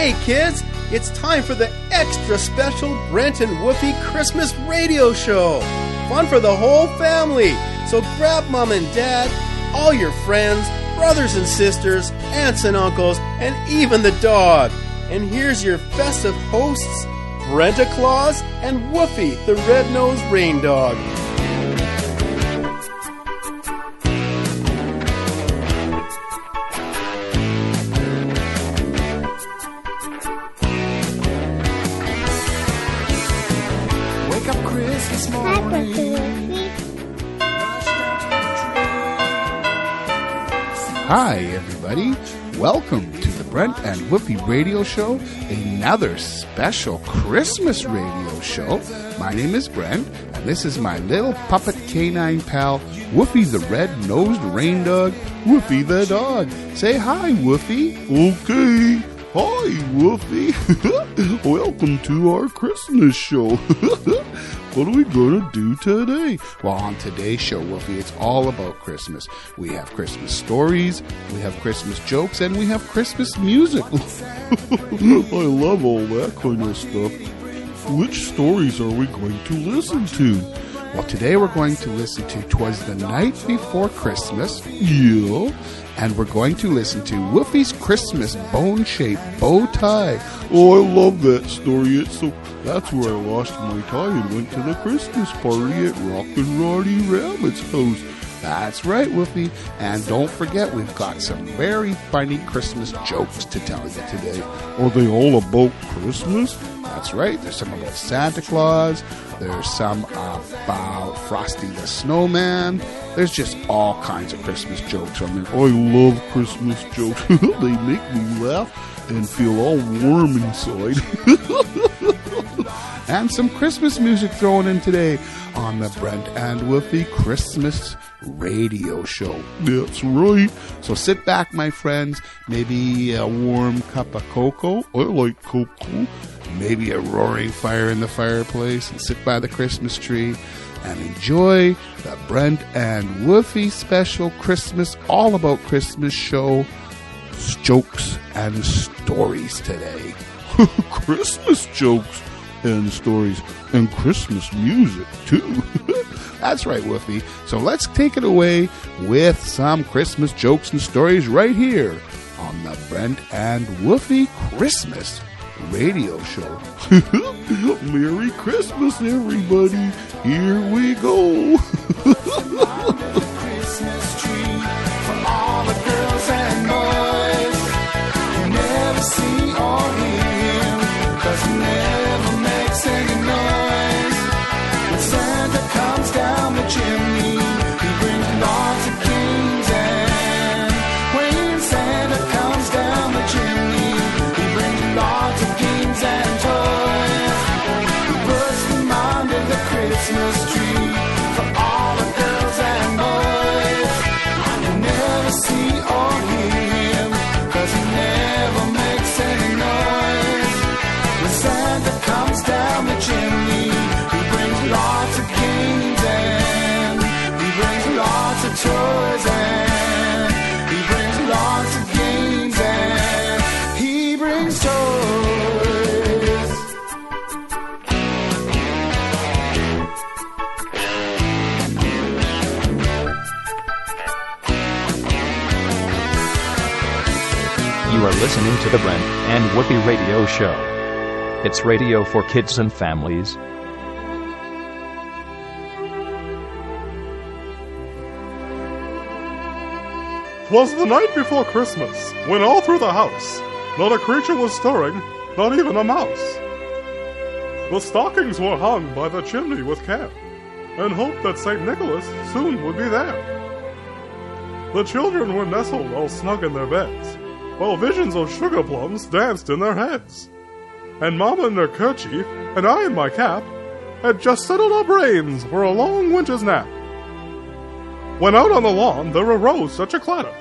Hey kids, it's time for the extra special Brent and Woofy Christmas radio show. Fun for the whole family. So grab mom and dad, all your friends, brothers and sisters, aunts and uncles, and even the dog. And here's your festive hosts, Brenta Claus and Woofy, the red-nosed rain dog. Hi, everybody. Welcome to the Brent and Woofy Radio Show, another special Christmas radio show. My name is Brent, and this is my little puppet canine pal, Woofy the red-nosed rain dog, Woofy the dog. Say hi, Woofy. Okay. Hi, Woofy. Welcome to our Christmas show. What are we going to do today? Well, on today's show, Woofy, it's all about Christmas. We have Christmas stories, we have Christmas jokes, and we have Christmas music. I love all that kind of stuff. Which stories are we going to listen to? Well, today we're going to listen to 'Twas the Night Before Christmas. Yeah. And we're going to listen to Woofy's Christmas BoneShaped Bow Tie. Oh, I love that story. That's where I lost my tie and went to the Christmas party at Rockin' Roddy Rabbit's house. That's right, Woofy. And don't forget, we've got some very funny Christmas jokes to tell you today. Are they all about Christmas? That's right. There's some about Santa Claus. There's some about Frosty the Snowman. There's just all kinds of Christmas jokes. I love Christmas jokes. They make me laugh and feel all warm inside. And some Christmas music thrown in today on the Brent and Woofy Christmas radio show. That's right. So sit back, my friends. Maybe a warm cup of cocoa. I like cocoa. Maybe a roaring fire in the fireplace, and sit by the Christmas tree and enjoy the Brent and Woofy special Christmas, all about Christmas show, jokes and stories today. Christmas jokes and stories and Christmas music too. That's right, Woofy. So let's take it away with some Christmas jokes and stories right here on the Brent and Woofy Christmas radio show. Merry Christmas, everybody. Here we go. Christmas tree for all the girls and boys. You never see or hear him, 'cause he never makes any noise. When Santa comes down the chimney, he brings lots of games, and when Santa comes down the chimney, he brings lots of games and toys. He puts them under the Christmas tree for all the girls and boys. You never see or hear him, 'cause he never makes any noise. When Santa comes down the chimney, he brings lots of games and he brings lots of toys, and he brings lots of games and he brings toys. You are listening to the Brent and Woofy Radio Show. It's radio for kids and families. 'Twas the night before Christmas, when all through the house not a creature was stirring, not even a mouse. The stockings were hung by the chimney with care, and hoped that St. Nicholas soon would be there. The children were nestled all snug in their beds, while visions of sugar plums danced in their heads. And Mama in her kerchief, and I in my cap, had just settled our brains for a long winter's nap. When out on the lawn there arose such a clatter,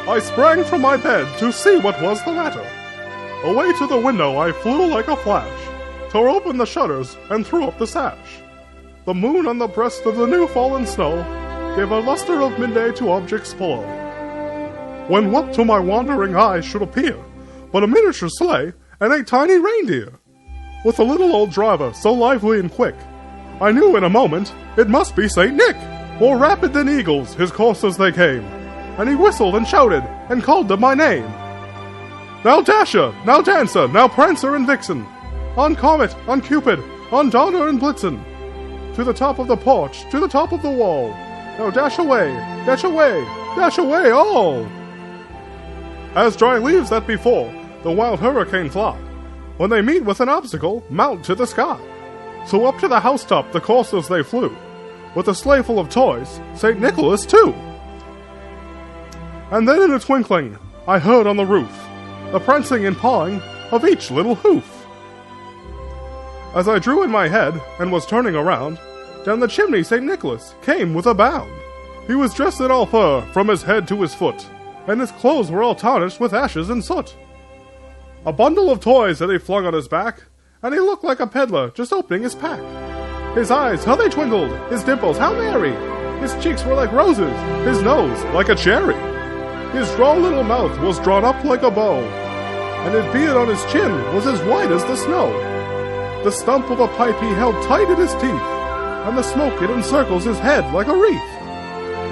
I sprang from my bed to see what was the matter. Away to the window I flew like a flash, tore open the shutters and threw up the sash. The moon on the breast of the new-fallen snow gave a luster of midday to objects below. When what to my wandering eyes should appear but a miniature sleigh and a tiny reindeer, with a little old driver so lively and quick. I knew in a moment it must be St. Nick. More rapid than eagles, his coursers they came, and he whistled and shouted and called them by name. Now Dasher, now Dancer, now Prancer and Vixen, on Comet, on Cupid, on Donner and Blitzen, to the top of the porch, to the top of the wall. Now dash away, dash away, dash away all! As dry leaves that before the wild hurricane fly, when they meet with an obstacle, mount to the sky. So up to the housetop the coursers they flew, with a sleigh full of toys, St. Nicholas too. And then in a twinkling, I heard on the roof the prancing and pawing of each little hoof. As I drew in my head and was turning around, down the chimney St. Nicholas came with a bound. He was dressed in all fur from his head to his foot, and his clothes were all tarnished with ashes and soot. A bundle of toys that he flung on his back, and he looked like a peddler just opening his pack. His eyes, how they twinkled, his dimples, how merry! His cheeks were like roses, his nose like a cherry. His droll little mouth was drawn up like a bow, and his beard on his chin was as white as the snow. The stump of a pipe he held tight in his teeth, and the smoke it encircles his head like a wreath.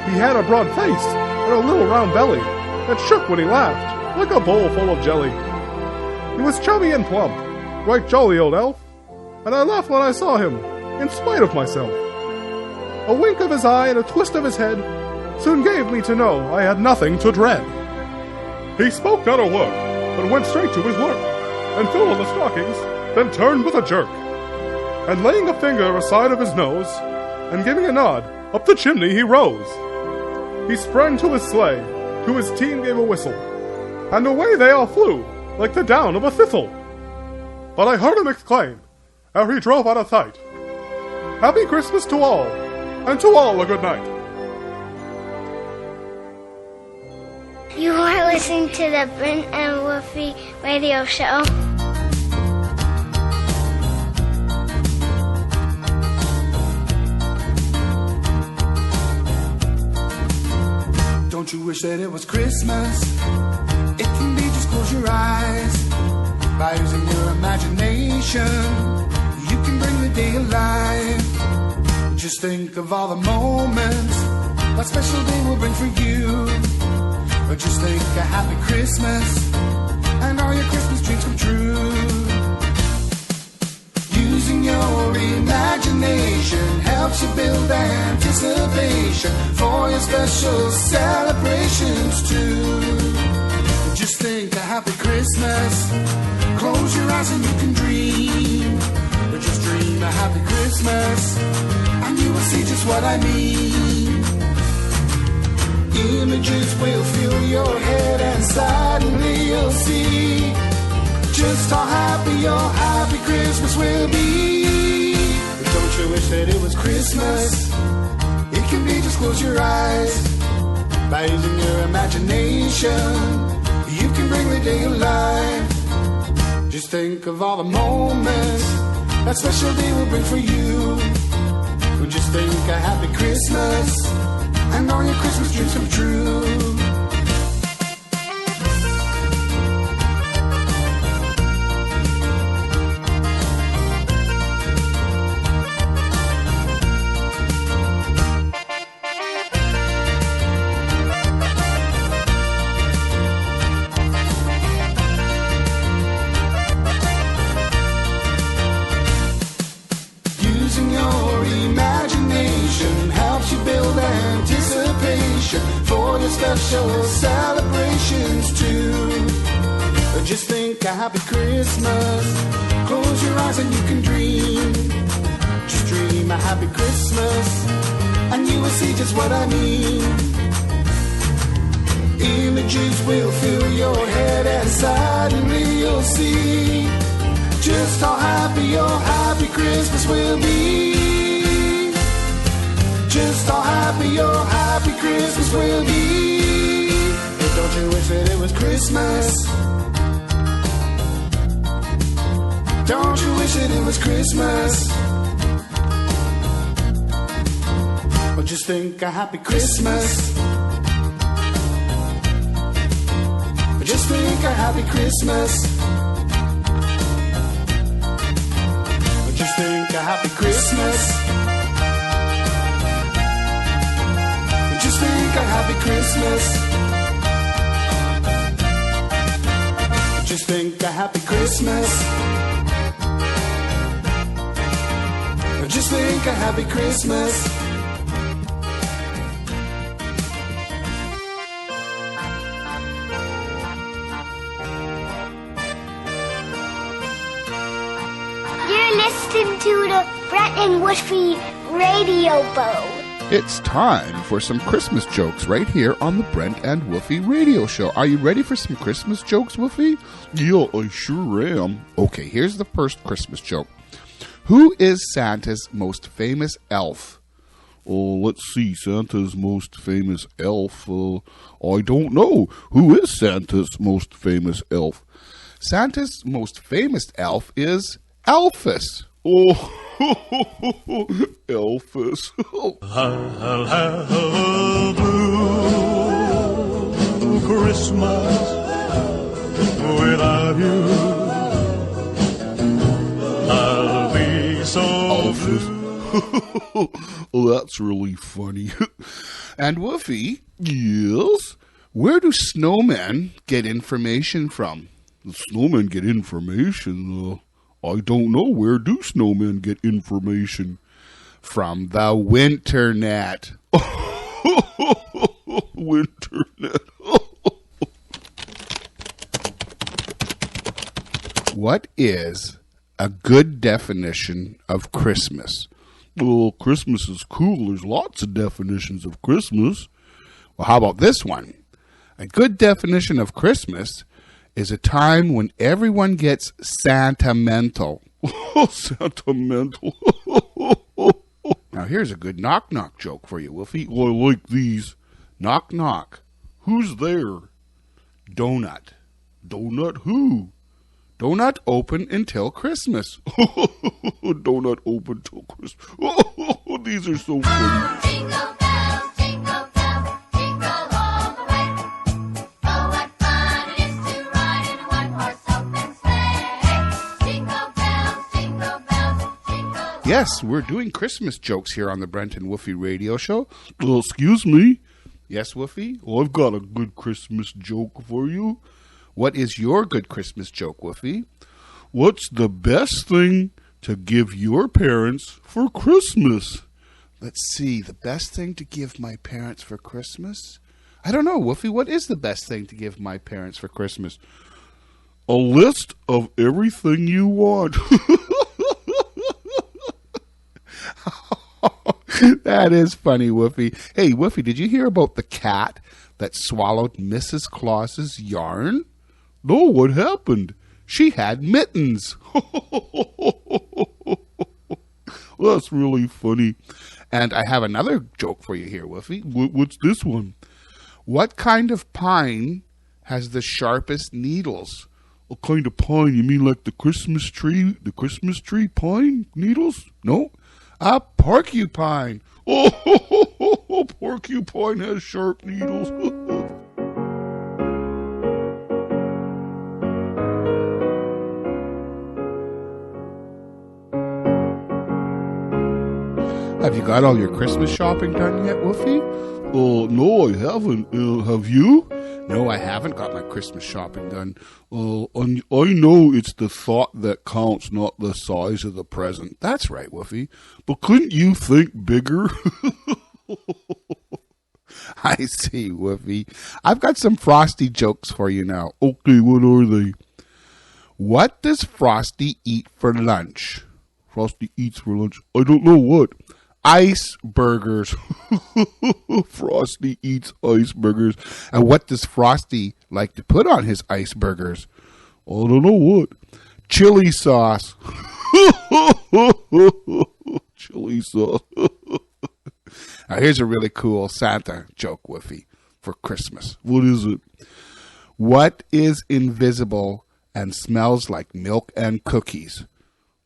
He had a broad face and a little round belly that shook when he laughed like a bowl full of jelly. He was chubby and plump, right jolly old elf, and I laughed when I saw him, in spite of myself. A wink of his eye and a twist of his head soon gave me to know I had nothing to dread. He spoke not a word, but went straight to his work, and filled the stockings, then turned with a jerk, and laying a finger aside of his nose, and giving a nod, up the chimney he rose. He sprang to his sleigh, to his team gave a whistle, and away they all flew, like the down of a thistle. But I heard him exclaim, ere he drove out of sight, Happy Christmas to all, and to all a good night. You are listening to the Brent and Woofy radio show. Don't you wish that it was Christmas? It can be just close your eyes. By using your imagination, you can bring the day alive. Just think of all the moments that special day will bring for you. Or just think a happy Christmas, and all your Christmas dreams come true. Using your imagination helps you build anticipation for your special celebrations too. Just think a happy Christmas, close your eyes and you can dream. Or just dream a happy Christmas, and you will see just what I mean. Images will fill your head and suddenly you'll see just how happy your happy Christmas will be. But don't you wish that it was Christmas? It can be just close your eyes. By using your imagination, you can bring the day alive. Just think of all the moments that special day will bring for you. Or just think a happy Christmas, and all your Christmas dreams come true. Using your imagination helps you build anticipation for your special celebrations too. Just think a happy Christmas, close your eyes and you can dream. Just dream a happy Christmas, and you will see just what I mean. Images will fill your head and suddenly you'll see just how happy your happy Christmas will be. Just how happy your happy Christmas will be. But don't you wish that it was Christmas? Don't you wish that it was Christmas? Or just think a happy Christmas. Or just think a happy Christmas. a happy Christmas. Just think a happy Christmas. Just think a happy Christmas. Just think a happy Christmas. You're listening to the Brent and Woofy Radio Bow. It's time for some Christmas jokes right here on the Brent and Woofy Radio Show. Are you ready for some Christmas jokes, Woofy? Yeah, I sure am. Okay, here's the first Christmas joke. Who is Santa's most famous elf? Oh, let's see, Santa's most famous elf. I don't know. Who is Santa's most famous elf? Santa's most famous elf is Elvis. Oh, Elvis. I'll have a blue Christmas without you. I'll be so blue. Oh, that's really funny. And Woofy, Yes? where do snowmen get information from? The snowmen get information. I don't know. Where do snowmen get information? From the Winternet. Winternet. What is a good definition of Christmas? Well, Christmas is cool. There's lots of definitions of Christmas. Well, how about this one? A good definition of Christmas is a time when everyone gets sentimental. Sentimental. Now, here's a good knock-knock joke for you, Woofy. Well, I like these. Knock-knock. Who's there? Donut. Donut who? Donut open until Christmas. Donut open till Christmas. These are so funny. Jingle bells, jingle all the way. Oh, what fun it is to ride in a one-horse open sleigh. Jingle bells, jingle bells, jingle. Yes, we're doing Christmas jokes here on the Brent and Woofy Radio Show. Excuse me. Yes, Woofy? Well, I've got a good Christmas joke for you. What is your good Christmas joke, Woofy? What's the best thing to give your parents for Christmas? Let's see, the best thing to give my parents for Christmas? I don't know, Woofy. What is the best thing to give my parents for Christmas? A list of everything you want. That is funny, Woofy. Hey, Woofy, did you hear about the cat that swallowed Mrs. Claus's yarn? No, what happened? She had mittens. That's really funny. And I have another joke for you here, Woofy. What's this one? What kind of pine has the sharpest needles? What kind of pine? You mean like the Christmas tree? The Christmas tree pine needles? No, a porcupine. Oh, porcupine has sharp needles. Have you got all your Christmas shopping done yet, Woofy? No, I haven't. Have you? No, I haven't got my Christmas shopping done. I know it's the thought that counts, not the size of the present. That's right, Woofy. But couldn't you think bigger? I see, Woofy. I've got some Frosty jokes for you now. Okay, what are they? What does Frosty eat for lunch? Frosty eats for lunch. I don't know what. Ice burgers. Frosty eats ice burgers. And what does Frosty like to put on his ice burgers? I don't know what. Chili sauce. Chili sauce. Now here's a really cool Santa joke, Woofy, for Christmas. What is it? What is invisible and smells like milk and cookies?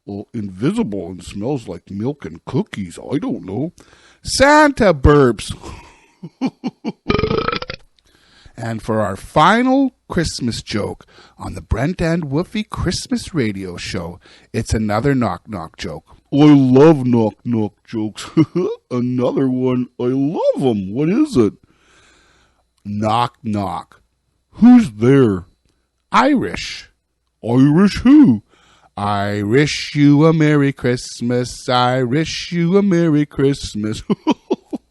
Well, invisible and smells like milk and cookies. I don't know. Santa burps. And for our final Christmas joke on the Brent and Woofy Christmas Radio Show, it's another knock-knock joke. I love knock-knock jokes. Another one. I love them. What is it? Knock, knock. Who's there? Irish. Irish who? I wish you a Merry Christmas. I wish you a Merry Christmas.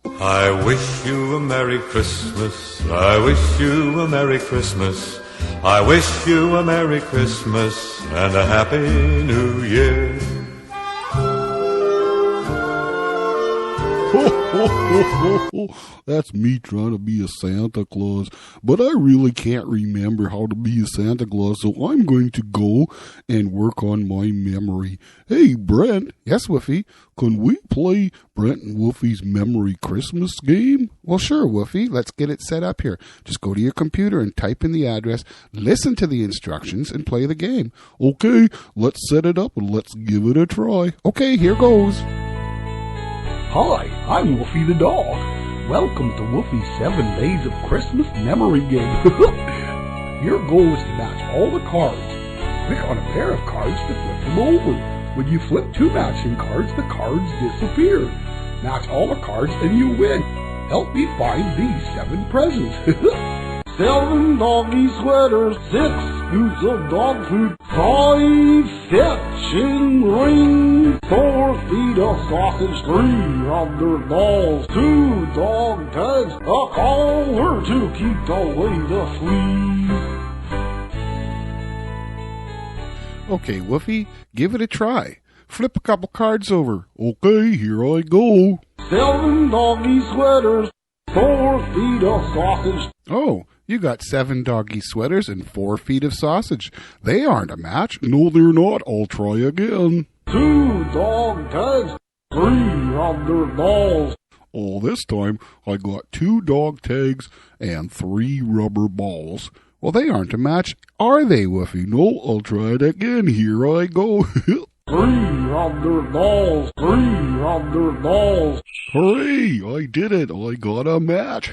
I wish you a Merry Christmas. I wish you a Merry Christmas. I wish you a Merry Christmas and a Happy New Year. That's me trying to be a Santa Claus, but I really can't remember how to be a Santa Claus, so I'm going to go and work on my memory. Hey, Brent. Yes, Woofy? Can we play Brent and Woofy's Memory Christmas game? Well, sure, Woofy. Let's get it set up here. Just go to your computer and type in the address, listen to the instructions, and play the game. Okay, let's set it up and let's give it a try. Okay, here goes. Hi, I'm Woofy the dog. Welcome to Woofy's 7 Days of Christmas Memory Game. Your goal is to match all the cards. Pick on a pair of cards to flip them over. When you flip 2 matching cards, the cards disappear. Match all the cards and you win. Help me find these 7 presents. 7 doggy sweaters, 6 scoops of dog food, 5 fetching rings, 4 feet of sausage, 3 rubber balls, 2 dog tags, a collar to keep away the fleas. Okay, Woofy, give it a try. Flip a couple cards over. Okay, here I go. 7 doggy sweaters, 4 feet of sausage. Oh, you got 7 doggy sweaters and 4 feet of sausage. They aren't a match. No, they're not. I'll try again. 2 dog tags, 3 rubber balls. Oh, this time I got 2 dog tags and 3 rubber balls. Well, they aren't a match, are they, Woofy? No, I'll try it again. Here I go. 3 rubber balls, 3 rubber balls. Hooray! I did it. I got a match.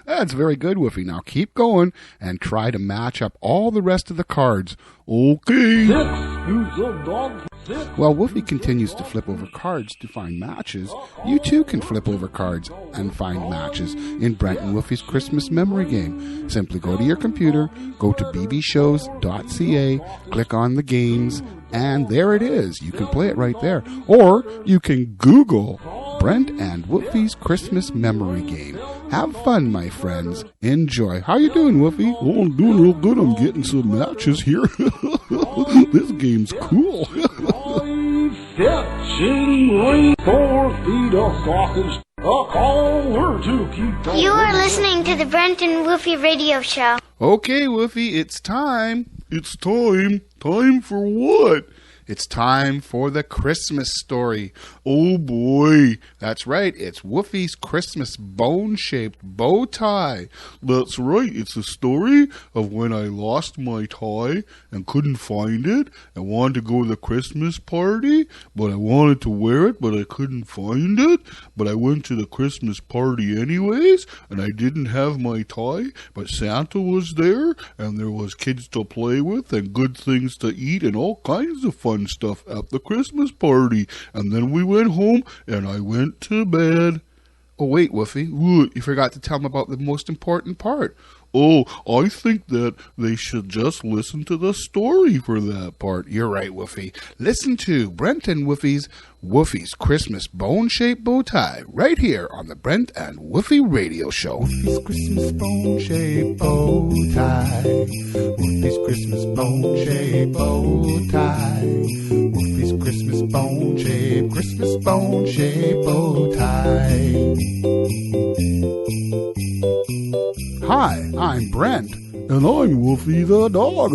That's very good, Woofy. Now keep going and try to match up all the rest of the cards. Okay. 6 scoops of dog. 6. While Woofy continues to flip over cards to find matches, you too can flip over cards and find matches in Brent and Woofy's Christmas Memory Game. Simply go to your computer, go to bbshows.ca, click on the games, and there it is. You can play it right there. Or you can Google Brent and Woofy's Christmas Memory Game. Have fun, my friends. Enjoy. How you doing, Woofy? Oh, I'm doing real good. I'm getting some matches here. This game's cool. 4 feet of sausage, a collar to keep. You are listening to the Brent and Woofy radio show. Okay, Woofy, it's time. It's time. Time for what? It's time for the Christmas story. Oh boy. That's right, it's Woofy's Christmas bone-shaped bow tie. That's right, it's a story of when I lost my tie and couldn't find it. I wanted to go to the Christmas party, but I wanted to wear it, but I couldn't find it. But I went to the Christmas party anyways, and I didn't have my tie, but Santa was there, and there was kids to play with, and good things to eat, and all kinds of fun stuff at the Christmas party. And then we went home and I went to bed. Oh wait, Woofy, What? you forgot to tell them about the most important part. Oh, I think that they should just listen to the story for that part. You're right, Woofy. Listen to Brent and Woofy's Christmas bone-shaped bow tie right here on the Brent and Woofy radio show. Woofy's Christmas bone-shaped bow tie. Woofy's Christmas bone-shaped bow tie. Woofy's Christmas bone-shaped bow tie. Hi, I'm Brent. And I'm Woofy the dog.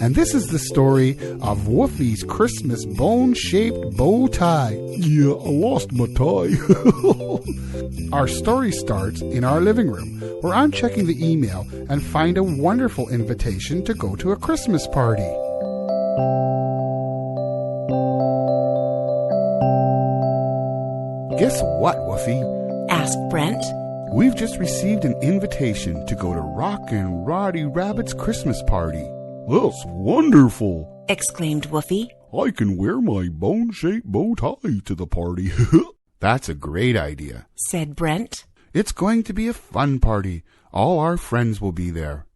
And this is the story of Woofy's Christmas bone-shaped bow tie. Yeah, I lost my tie. Our story starts in our living room, where I'm checking the email and find a wonderful invitation to go to a Christmas party. Guess what, Woofy? asked Brent. We've just received an invitation to go to Rockin' Roddy Rabbit's Christmas party. That's wonderful, exclaimed Woofy. I can wear my bone-shaped bow tie to the party. That's a great idea, said Brent. It's going to be a fun party. All our friends will be there.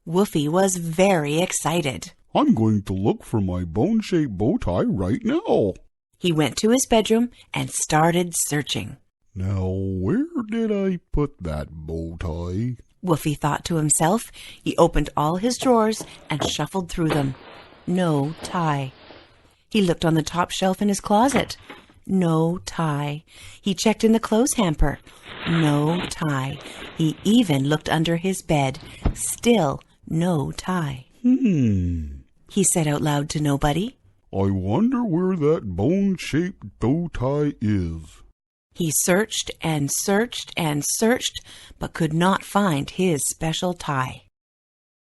Woofy was very excited. I'm going to look for my bone-shaped bow tie right now. He went to his bedroom and started searching. Now, where did I put that bow tie? Woofy thought to himself. He opened all his drawers and shuffled through them. No tie. He looked on the top shelf in his closet. No tie. He checked in the clothes hamper. No tie. He even looked under his bed. Still no tie. He said out loud to nobody. I wonder where that bone-shaped bow tie is. He searched and searched and searched, but could not find his special tie.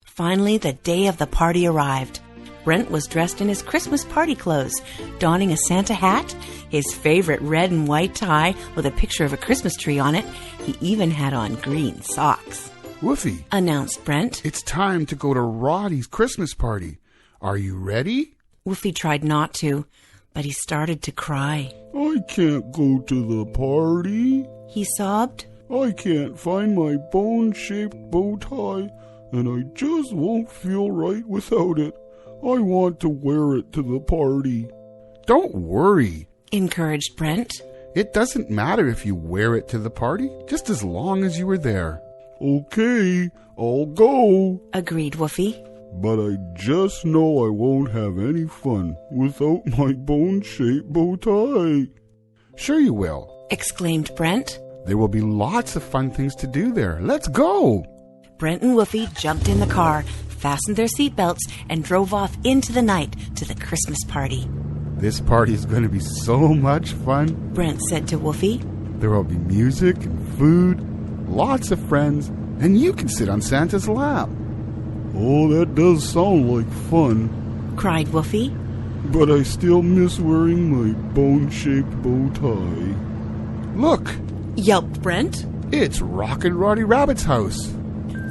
Finally, the day of the party arrived. Brent was dressed in his Christmas party clothes, donning a Santa hat, his favorite red and white tie with a picture of a Christmas tree on it. He even had on green socks. Woofy, announced Brent. It's time to go to Roddy's Christmas party. Are you ready? Woofy tried not to, but he started to cry. I can't go to the party, he sobbed. I can't find my bone-shaped bow tie, and I just won't feel right without it. I want to wear it to the party. Don't worry, encouraged Brent. It doesn't matter if you wear it to the party, just as long as you were there. Okay, I'll go, agreed Woofy. But I just know I won't have any fun without my bone-shaped bow tie. Sure you will, exclaimed Brent. There will be lots of fun things to do there. Let's go. Brent and Woofy jumped in the car, fastened their seatbelts, and drove off into the night to the Christmas party. This party is going to be so much fun, Brent said to Woofy. There will be music and food, lots of friends, and you can sit on Santa's lap. Oh, that does sound like fun, cried Woofy. But I still miss wearing my bone-shaped bow tie. Look, yelped Brent. It's Rockin' Roddy Rabbit's house.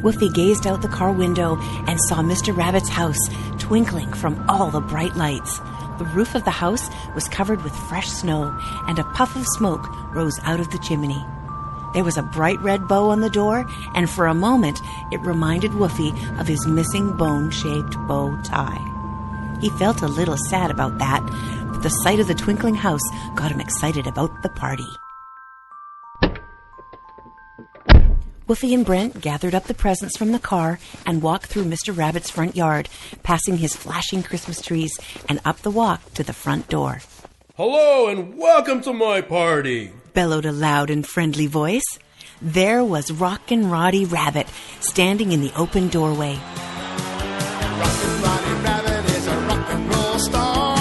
Woofy gazed out the car window and saw Mr. Rabbit's house twinkling from all the bright lights. The roof of the house was covered with fresh snow, and a puff of smoke rose out of the chimney. There was a bright red bow on the door, and for a moment it reminded Woofy of his missing bone-shaped bow tie. He felt a little sad about that, but the sight of the twinkling house got him excited about the party. Woofy and Brent gathered up the presents from the car and walked through Mr. Rabbit's front yard, passing his flashing Christmas trees and up the walk to the front door. Hello and welcome to my party, bellowed a loud and friendly voice. There was Rockin' Roddy Rabbit standing in the open doorway. Rockin' Roddy Rabbit is a rock and roll star.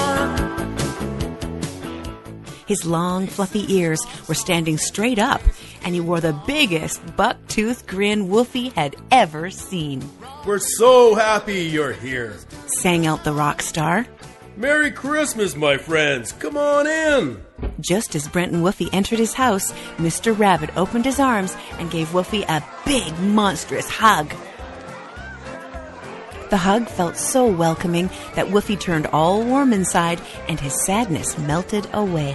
His long, fluffy ears were standing straight up, and he wore the biggest buck-toothed grin Woofy had ever seen. We're so happy you're here, sang out the rock star. Merry Christmas, my friends. Come on in. Just as Brent and Woofy entered his house, Mr. Rabbit opened his arms and gave Woofy a big, monstrous hug. The hug felt so welcoming that Woofy turned all warm inside and his sadness melted away.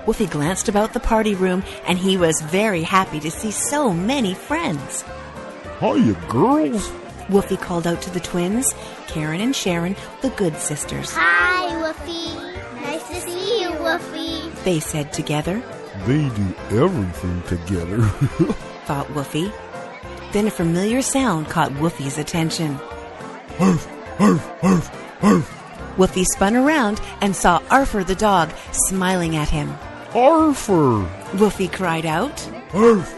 Woofy glanced about the party room and he was very happy to see so many friends. Hiya, girls. Woofy called out to the twins, Karen and Sharon, the good sisters. Hi, Woofy. Nice to see you, Woofy. They said together. They do everything together, thought Woofy. Then a familiar sound caught Woofy's attention. Arf, arf, arf, arf. Woofy spun around and saw Arfer the dog smiling at him. Arfer! Woofy cried out. Arf!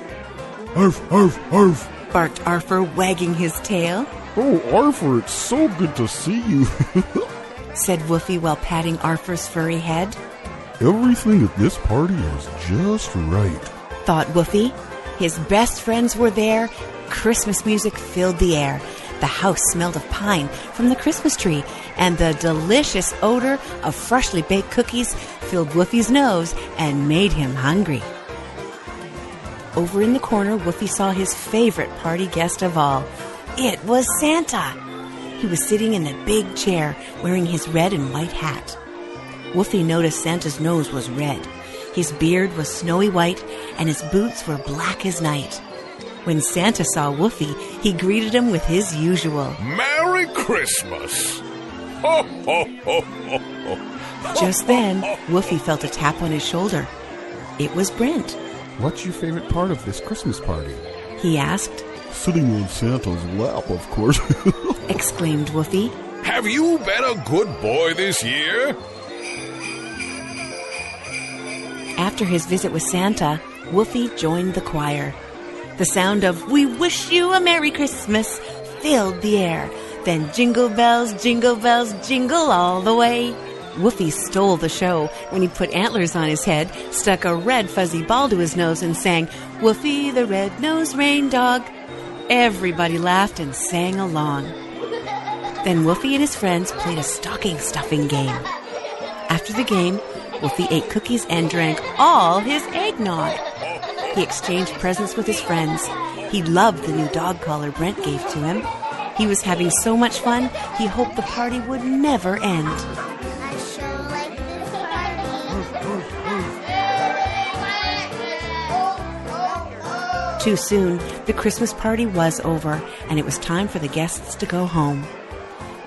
Arf, arf, arf! Barked Arfer, wagging his tail. Oh, Arfer, it's so good to see you, said Woofy while patting Arfer's furry head. Everything at this party is just right, thought Woofy. His best friends were there. Christmas music filled the air. The house smelled of pine from the Christmas tree, and the delicious odor of freshly baked cookies filled Woofy's nose and made him hungry. Over in the corner, Woofy saw his favorite party guest of all. It was Santa. He was sitting in a big chair wearing his red and white hat. Woofy noticed Santa's nose was red. His beard was snowy white, and his boots were black as night. When Santa saw Woofy, he greeted him with his usual Merry Christmas! Ho, ho, ho, ho, ho. Just then, Woofy felt a tap on his shoulder. It was Brent. What's your favorite part of this Christmas party? He asked. Sitting on Santa's lap, of course. Exclaimed Woofy. Have you been a good boy this year? After his visit with Santa, Woofy joined the choir. The sound of "We wish you a Merry Christmas" filled the air. Then jingle bells, jingle all the way. Woofy stole the show when he put antlers on his head, stuck a red fuzzy ball to his nose, and sang, "Woofy the Red-Nosed Rain Dog." Everybody laughed and sang along. Then Woofy and his friends played a stocking stuffing game. After the game, Woofy ate cookies and drank all his eggnog. He exchanged presents with his friends. He loved the new dog collar Brent gave to him. He was having so much fun, he hoped the party would never end. I sure like this party. Too soon, the Christmas party was over, and it was time for the guests to go home.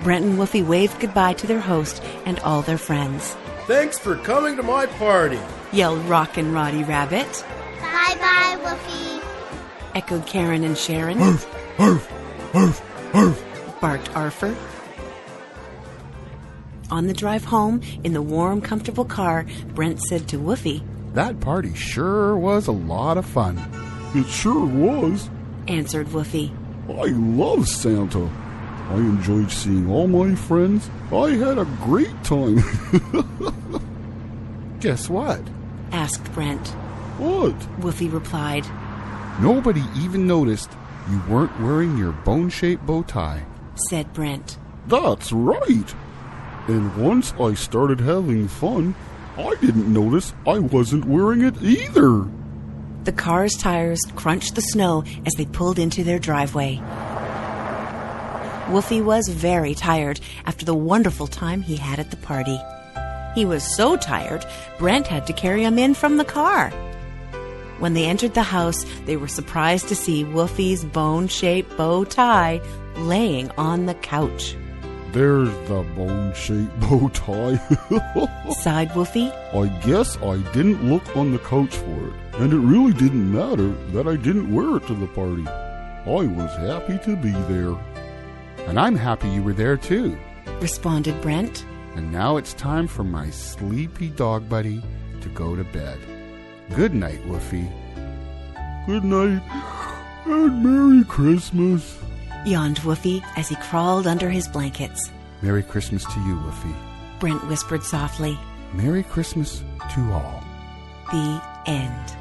Brent and Woofy waved goodbye to their host and all their friends. Thanks for coming to my party, Yelled Rockin' Roddy Rabbit. Bye-bye, Woofy. Echoed Karen and Sharon. Arf, arf, arf, arf. Barked Arthur. On the drive home, in the warm, comfortable car, Brent said to Woofy, That party sure was a lot of fun. It sure was. answered Woofy. I love Santa. I enjoyed seeing all my friends. I had a great time. Guess what? Asked Brent. What? Woofy replied. Nobody even noticed you weren't wearing your bone-shaped bow tie. Said Brent. That's right. And once I started having fun, I didn't notice I wasn't wearing it either. The car's tires crunched the snow as they pulled into their driveway. Woofy was very tired after the wonderful time he had at the party. He was so tired, Brent had to carry him in from the car. When they entered the house, they were surprised to see Woofy's bone-shaped bow tie laying on the couch. There's the bone-shaped bow tie. Sighed Woofy. I guess I didn't look on the couch for it, and it really didn't matter that I didn't wear it to the party. I was happy to be there. And I'm happy you were there too. Responded Brent. And now it's time for my sleepy dog buddy to go to bed. Good night, Woofy. Good night, and Merry Christmas. Yawned Woofy as he crawled under his blankets. Merry Christmas to you, Woofy. Brent whispered softly. Merry Christmas to all. The end.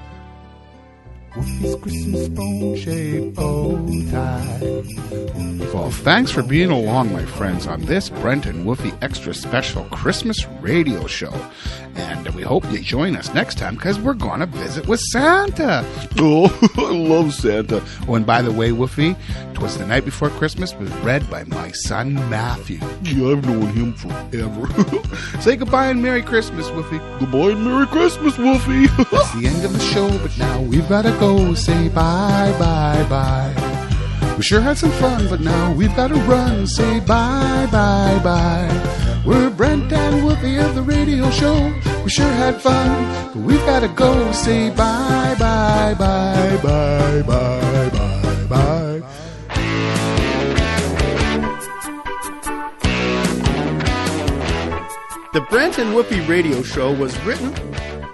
Woofy's Christmas bone-shaped bow tie. Well, thanks for being along, my friends, on this Brent and Woofy extra special Christmas radio show. And we hope you join us next time because we're going to visit with Santa. Oh, I love Santa. Oh, and by the way, Woofy, 'Twas the Night Before Christmas was read by my son Matthew. Yeah, I've known him forever. Say goodbye and Merry Christmas, Woofy. Goodbye and Merry Christmas, Woofy. That's the end of the show, but now we've got to go. Say bye, bye, bye. We sure had some fun, but now we've got to run. Say bye, bye, bye. We're Brent and Woofy of the radio show. We sure had fun, but we've got to go. Say bye, bye, bye, bye, bye, bye, bye. The Brent and Woofy radio show was written,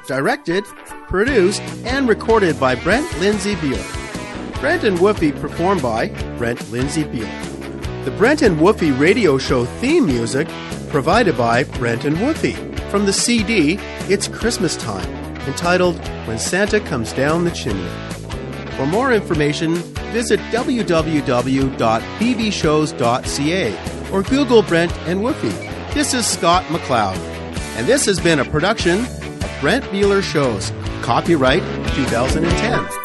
directed, produced, and recorded by Brent Lindsay Boehler. Brent and Woofy performed by Brent Lindsay Boehler. The Brent and Woofy radio show theme music provided by Brent and Woofy from the CD It's Christmas Time, entitled When Santa Comes Down the Chimney. For more information, visit www.bbshows.ca or Google Brent and Woofy. This is Scott Macleod, and this has been a production of Brent Boehler Shows. Copyright 2010.